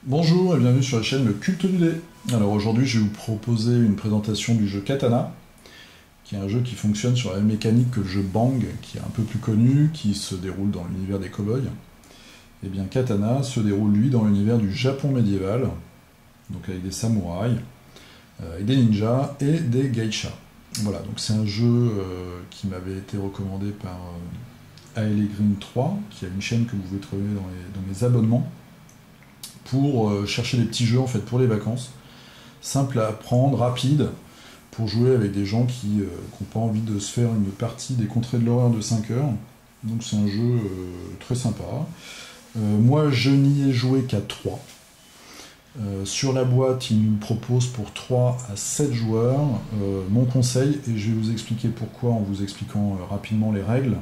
Bonjour et bienvenue sur la chaîne Le Culte du Dé. Alors aujourd'hui je vais vous proposer une présentation du jeu Katana, qui est un jeu qui fonctionne sur la même mécanique que le jeu Bang, qui est un peu plus connu, qui se déroule dans l'univers des cow-boys. Et bien Katana se déroule lui dans l'univers du Japon médiéval, donc avec des samouraïs, et des ninjas et des geishas. Voilà, donc c'est un jeu qui m'avait été recommandé par ALE Green 3, qui a une chaîne que vous pouvez trouver dans mes abonnements, pour chercher des petits jeux en fait pour les vacances, simple à apprendre, rapide, pour jouer avec des gens qui n'ont pas envie de se faire une partie des Contrées de l'horreur de 5 heures. Donc c'est un jeu très sympa. Moi je n'y ai joué qu'à 3. Sur la boîte, il nous propose pour 3 à 7 joueurs. Mon conseil, et je vais vous expliquer pourquoi en vous expliquant rapidement les règles,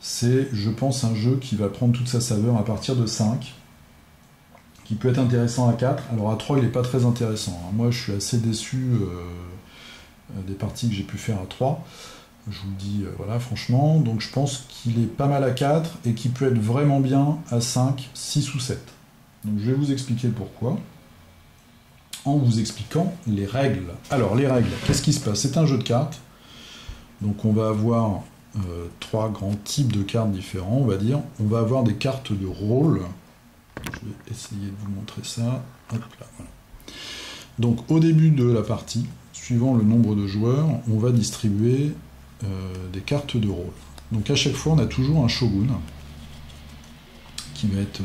c'est, je pense, un jeu qui va prendre toute sa saveur à partir de 5, qui peut être intéressant à 4. Alors à 3, il n'est pas très intéressant. Moi, je suis assez déçu des parties que j'ai pu faire à 3. Je vous le dis, voilà, franchement. Donc je pense qu'il est pas mal à 4 et qu'il peut être vraiment bien à 5, 6 ou 7. Donc je vais vous expliquer pourquoi, en vous expliquant les règles. Alors les règles, qu'est-ce qui se passe? C'est un jeu de cartes. Donc on va avoir 3 grands types de cartes différents, on va dire. On va avoir des cartes de rôle. Je vais essayer de vous montrer ça. Hop là, voilà. Donc au début de la partie, suivant le nombre de joueurs, on va distribuer des cartes de rôle. Donc à chaque fois, on a toujours un shogun qui va être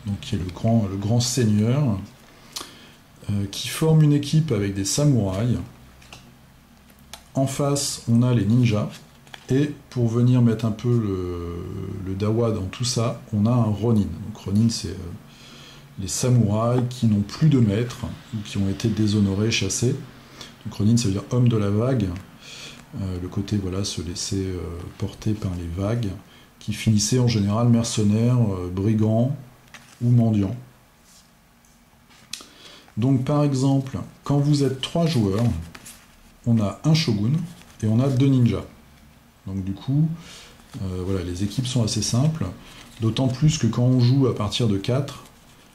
donc qui est le grand seigneur qui forme une équipe avec des samouraïs. En face, on a les ninjas. Et pour venir mettre un peu le dawa dans tout ça, on a un ronin. Donc ronin, c'est les samouraïs qui n'ont plus de maître, ou qui ont été déshonorés, chassés. Donc ronin, ça veut dire homme de la vague. Le côté, voilà, se laisser porter par les vagues, qui finissaient en général mercenaires, brigands ou mendiants. Donc par exemple, quand vous êtes 3 joueurs, on a un shogun et on a 2 ninjas. Donc du coup, voilà, les équipes sont assez simples, d'autant plus que quand on joue à partir de 4,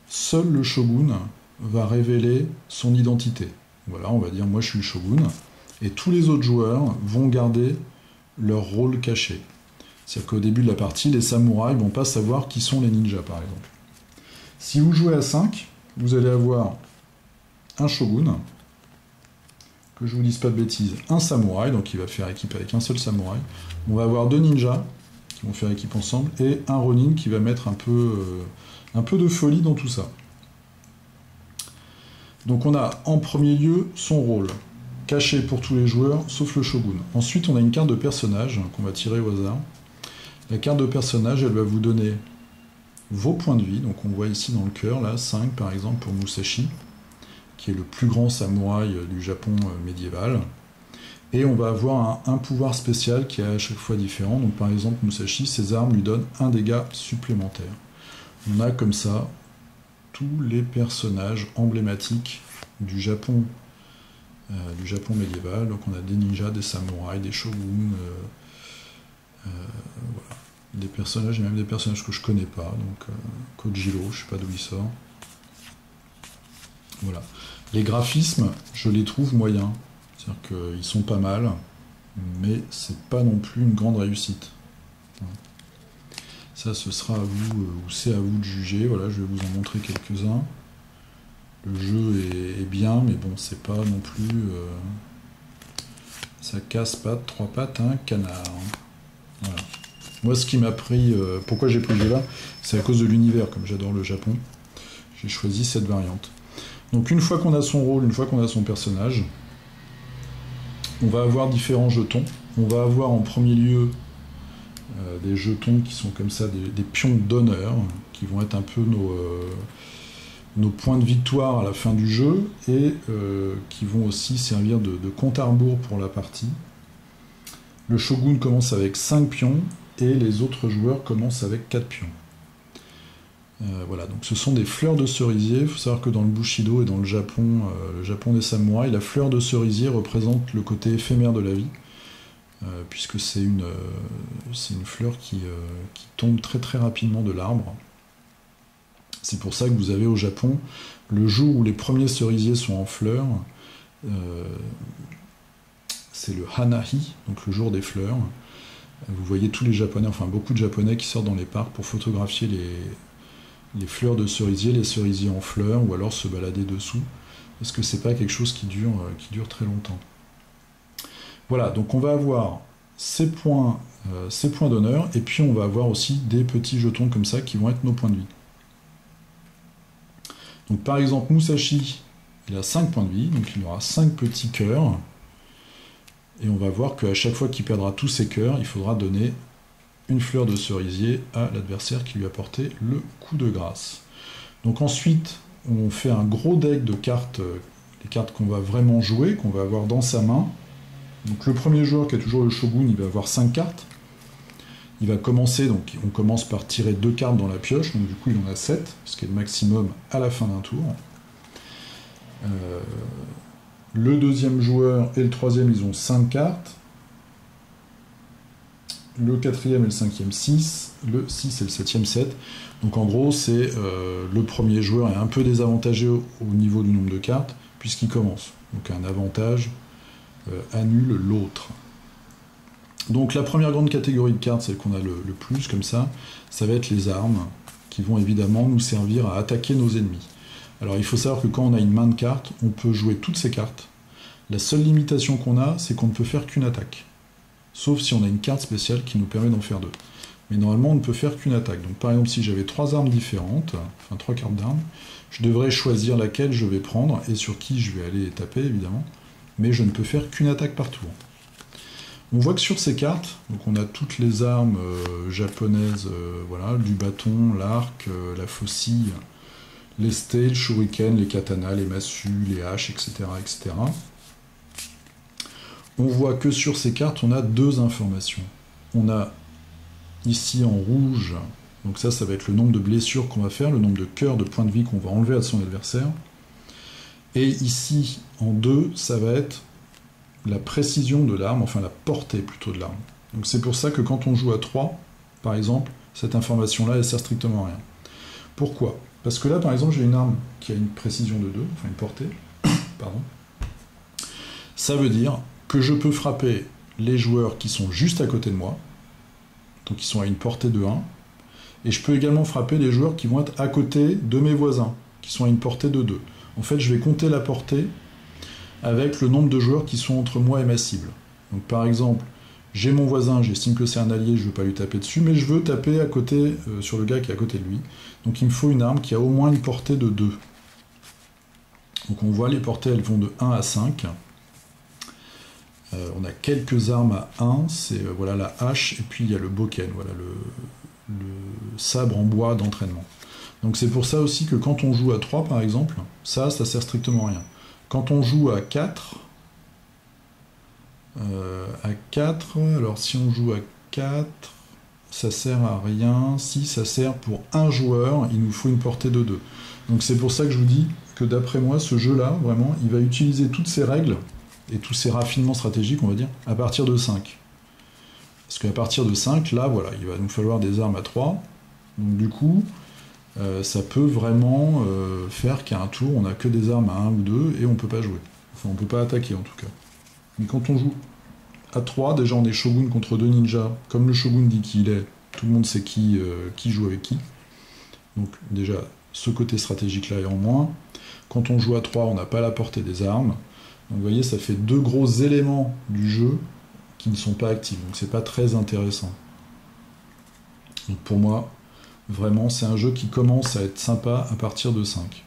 seul le shogun va révéler son identité. Voilà, on va dire moi je suis le shogun, et tous les autres joueurs vont garder leur rôle caché. C'est-à-dire qu'au début de la partie, les samouraïs ne vont pas savoir qui sont les ninjas, par exemple. Si vous jouez à 5, vous allez avoir un shogun, que je vous dise pas de bêtises, un samouraï, donc il va faire équipe avec un seul samouraï. On va avoir 2 ninjas qui vont faire équipe ensemble, et un ronin qui va mettre un peu de folie dans tout ça. Donc on a en premier lieu son rôle, caché pour tous les joueurs, sauf le shogun. Ensuite on a une carte de personnage qu'on va tirer au hasard. La carte de personnage, elle va vous donner vos points de vie, donc on voit ici dans le cœur, là, 5 par exemple pour Musashi, qui est le plus grand samouraï du Japon médiéval. Et on va avoir un pouvoir spécial qui est à chaque fois différent. Donc par exemple, Musashi, ses armes lui donnent un dégât supplémentaire. On a comme ça tous les personnages emblématiques du Japon médiéval. Donc on a des ninjas, des samouraïs, des shoguns, voilà. Des personnages, et même des personnages que je connais pas. Donc Kojiro, je sais pas d'où il sort. Voilà. Les graphismes, je les trouve moyens. C'est-à-dire qu'ils sont pas mal, mais c'est pas non plus une grande réussite. Ça, ce sera à vous, ou c'est à vous de juger. Voilà, je vais vous en montrer quelques-uns. Le jeu est bien, mais bon, c'est pas non plus... ça casse pas de 3 pattes un canard. Voilà. Moi, ce qui m'a pris... pourquoi j'ai pris ce jeu-là, c'est à cause de l'univers. Comme j'adore le Japon, j'ai choisi cette variante. Donc une fois qu'on a son rôle, une fois qu'on a son personnage, on va avoir différents jetons. On va avoir en premier lieu des jetons qui sont comme ça, des pions d'honneur, qui vont être un peu nos points de victoire à la fin du jeu, et qui vont aussi servir de compte à rebours pour la partie. Le shogun commence avec 5 pions, et les autres joueurs commencent avec 4 pions. Voilà, donc ce sont des fleurs de cerisier. Il faut savoir que dans le Bushido et dans le Japon des samouraïs, la fleur de cerisier représente le côté éphémère de la vie, puisque c'est une fleur qui tombe très très rapidement de l'arbre. C'est pour ça que vous avez au Japon, le jour où les premiers cerisiers sont en fleurs, c'est le Hanahi, donc le jour des fleurs. Vous voyez tous les Japonais, enfin beaucoup de Japonais qui sortent dans les parcs pour photographier les fleurs de cerisier, les cerisiers en fleurs, ou alors se balader dessous, parce que c'est pas quelque chose qui dure très longtemps. Voilà, donc on va avoir ces points d'honneur, et puis on va avoir aussi des petits jetons comme ça qui vont être nos points de vie. Donc par exemple, Musashi, il a 5 points de vie, donc il aura 5 petits cœurs, et on va voir qu'à chaque fois qu'il perdra tous ses cœurs, il faudra donner une fleur de cerisier à l'adversaire qui lui a porté le coup de grâce. Donc ensuite, on fait un gros deck de cartes, les cartes qu'on va vraiment jouer, qu'on va avoir dans sa main. Donc le premier joueur qui a toujours le shogun, il va avoir 5 cartes. Il va commencer, donc on commence par tirer 2 cartes dans la pioche, donc du coup il en a 7, ce qui est le maximum à la fin d'un tour. Le deuxième joueur et le troisième, ils ont 5 cartes. Le quatrième et le cinquième, 6. Le 6 et le septième, 7. Donc en gros, c'est le premier joueur est un peu désavantagé au niveau du nombre de cartes, puisqu'il commence. Donc un avantage annule l'autre. Donc la première grande catégorie de cartes, celle qu'on a le plus comme ça va être les armes, qui vont évidemment nous servir à attaquer nos ennemis. Alors il faut savoir que quand on a une main de cartes, on peut jouer toutes ces cartes. La seule limitation qu'on a, c'est qu'on ne peut faire qu'une attaque. Sauf si on a une carte spéciale qui nous permet d'en faire 2. Mais normalement, on ne peut faire qu'une attaque. Donc par exemple, si j'avais 3 armes différentes, enfin 3 cartes d'armes, je devrais choisir laquelle je vais prendre et sur qui je vais aller taper, évidemment. Mais je ne peux faire qu'une attaque par tour. On voit que sur ces cartes, donc on a toutes les armes japonaises, voilà, du bâton, l'arc, la faucille, les stés, le shuriken, les katanas, les massues, les haches, etc., etc. On voit que sur ces cartes, on a 2 informations. On a ici en rouge, donc ça va être le nombre de blessures qu'on va faire, le nombre de cœurs, de points de vie qu'on va enlever à son adversaire. Et ici, en 2, ça va être la précision de l'arme, enfin la portée plutôt de l'arme. Donc c'est pour ça que quand on joue à 3, par exemple, cette information-là, elle sert strictement à rien. Pourquoi ? Parce que là, par exemple, j'ai une arme qui a une précision de 2, enfin une portée, pardon. Ça veut dire que je peux frapper les joueurs qui sont juste à côté de moi, donc qui sont à une portée de 1, et je peux également frapper les joueurs qui vont être à côté de mes voisins, qui sont à une portée de 2. En fait, je vais compter la portée avec le nombre de joueurs qui sont entre moi et ma cible. Donc par exemple, j'ai mon voisin, j'estime que c'est un allié, je ne veux pas lui taper dessus, mais je veux taper à côté, sur le gars qui est à côté de lui. Donc il me faut une arme qui a au moins une portée de 2. Donc on voit les portées, elles vont de 1 à 5. On a quelques armes à 1, c'est voilà, la hache, et puis il y a le boken, voilà, le sabre en bois d'entraînement. Donc c'est pour ça aussi que quand on joue à 3 par exemple, ça sert strictement à rien. Quand on joue à 4, alors si on joue à 4, ça sert à rien. Si ça sert pour un joueur, il nous faut une portée de 2. Donc c'est pour ça que je vous dis que d'après moi, ce jeu-là, vraiment, il va utiliser toutes ces règles et tous ces raffinements stratégiques, on va dire, à partir de 5. Parce qu'à partir de 5, là, voilà, il va nous falloir des armes à 3. Donc du coup, ça peut vraiment faire qu'à un tour, on n'a que des armes à 1 ou 2 et on ne peut pas jouer. Enfin, on ne peut pas attaquer en tout cas. Mais quand on joue à 3, déjà on est shogun contre 2 ninjas. Comme le shogun dit qui il est, tout le monde sait qui joue avec qui. Donc déjà, ce côté stratégique-là est en moins. Quand on joue à 3, on n'a pas la portée des armes. Donc vous voyez, ça fait 2 gros éléments du jeu qui ne sont pas actifs. Donc c'est pas très intéressant. Donc pour moi, vraiment, c'est un jeu qui commence à être sympa à partir de 5.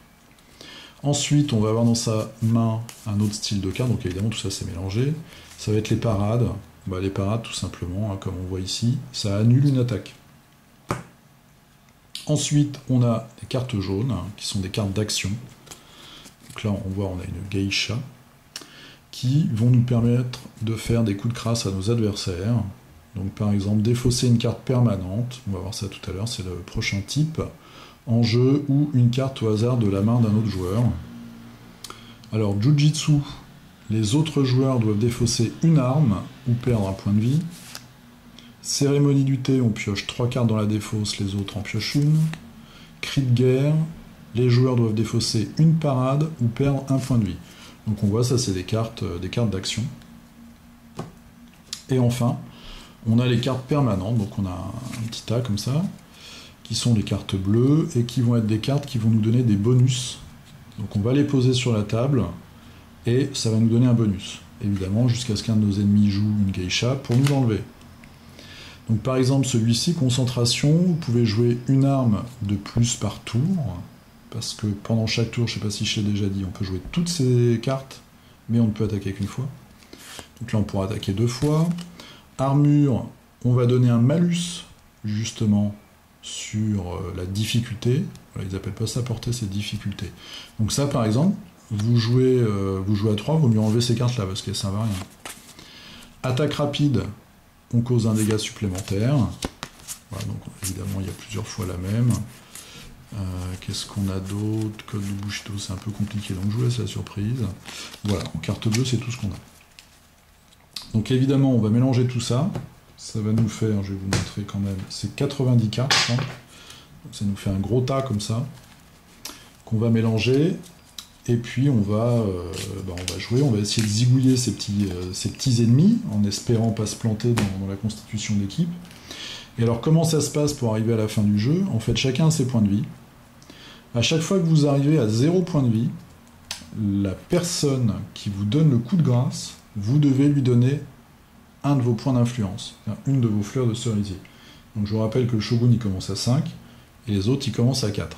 Ensuite, on va avoir dans sa main un autre style de carte, donc évidemment tout ça c'est mélangé. Ça va être les parades. Bah, les parades, tout simplement, hein, comme on voit ici, ça annule une attaque. Ensuite, on a les cartes jaunes, hein, qui sont des cartes d'action. Donc là, on voit, on a une geisha, qui vont nous permettre de faire des coups de crasse à nos adversaires. Donc par exemple, défausser une carte permanente, on va voir ça tout à l'heure, c'est le prochain type, en jeu, ou une carte au hasard de la main d'un autre joueur. Alors, Jujitsu, les autres joueurs doivent défausser une arme ou perdre un point de vie. Cérémonie du thé, on pioche 3 cartes dans la défausse, les autres en piochent une. cri de guerre, les joueurs doivent défausser une parade ou perdre un point de vie. Donc on voit, ça c'est des cartes d'action. Et enfin, on a les cartes permanentes, donc on a un petit tas comme ça, qui sont les cartes bleues, et qui vont être des cartes qui vont nous donner des bonus. Donc on va les poser sur la table, et ça va nous donner un bonus. Évidemment, jusqu'à ce qu'un de nos ennemis joue une geisha pour nous l'enlever. Donc par exemple, celui-ci, concentration, vous pouvez jouer une arme de plus par tour, parce que pendant chaque tour, je ne sais pas si je l'ai déjà dit, on peut jouer toutes ces cartes, mais on ne peut attaquer qu'une fois. Donc là, on pourra attaquer 2 fois. Armure, on va donner un malus, justement, sur la difficulté. Voilà, ils n'appellent pas ça portée, c'est difficulté. Donc ça, par exemple, vous jouez à 3, vous mieux enlever ces cartes-là, parce qu'elles ne servent à rien. Attaque rapide, on cause un dégât supplémentaire. Voilà, donc évidemment, il y a plusieurs fois la même. Qu'est-ce qu'on a d'autre? Code de Bushido, c'est un peu compliqué, donc je vous laisse la surprise. Voilà, en carte bleue, c'est tout ce qu'on a. Donc évidemment, on va mélanger tout ça. Ça va nous faire, je vais vous montrer quand même, c'est 90 cartes. Hein. Donc ça nous fait un gros tas comme ça, qu'on va mélanger. Et puis on va jouer, on va essayer de zigouiller ces petits ennemis, en espérant pas se planter dans la constitution d'équipe. Et alors comment ça se passe pour arriver à la fin du jeu? En fait, chacun a ses points de vie. À chaque fois que vous arrivez à 0 point de vie, la personne qui vous donne le coup de grâce, vous devez lui donner un de vos points d'influence, une de vos fleurs de cerisier. Donc je vous rappelle que le shogun il commence à 5, et les autres ils commencent à 4.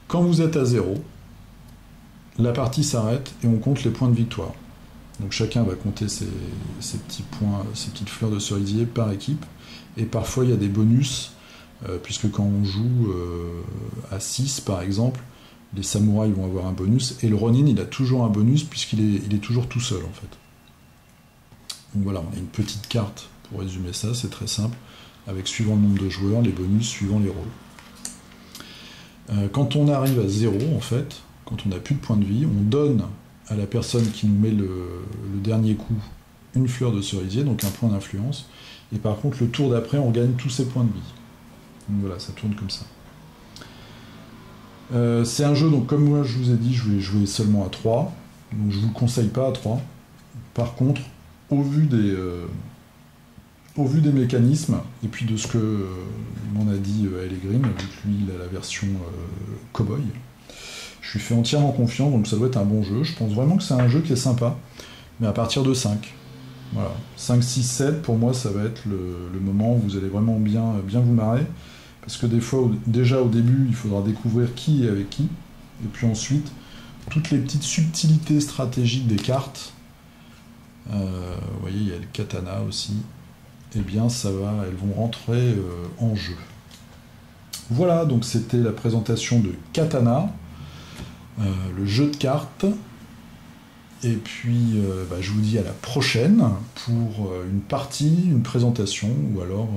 Quand vous êtes à 0, la partie s'arrête et on compte les points de victoire. Donc chacun va compter ses petits points, ses petites fleurs de cerisier par équipe, et parfois il y a des bonus, puisque quand on joue à 6 par exemple, les samouraïs vont avoir un bonus, et le Ronin il a toujours un bonus puisqu'il est toujours tout seul en fait. Donc voilà, on a une petite carte pour résumer ça, c'est très simple, avec suivant le nombre de joueurs, les bonus suivant les rôles. Quand on arrive à 0 en fait, quand on n'a plus de points de vie, on donne à la personne qui nous met le dernier coup une fleur de cerisier, donc un point d'influence, et par contre le tour d'après on gagne tous ses points de vie. Donc voilà, ça tourne comme ça. C'est un jeu, donc comme moi je vous ai dit, je vais jouer seulement à 3, donc je ne vous le conseille pas à 3. Par contre, au vu des mécanismes, et puis de ce que m'en a dit Green, vu que lui il a la version Cowboy, je suis fait entièrement confiant, donc ça doit être un bon jeu. Je pense vraiment que c'est un jeu qui est sympa, mais à partir de 5. Voilà, 5, 6, 7, pour moi ça va être le moment où vous allez vraiment bien vous marrer, parce que des fois, déjà au début, il faudra découvrir qui est avec qui, et puis ensuite, toutes les petites subtilités stratégiques des cartes, vous voyez, il y a le katana aussi, eh bien elles vont rentrer en jeu. Voilà, donc c'était la présentation de Katana, le jeu de cartes, et puis je vous dis à la prochaine pour une partie, une présentation, ou alors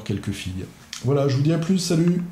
quelques filles. Voilà, je vous dis à plus, salut!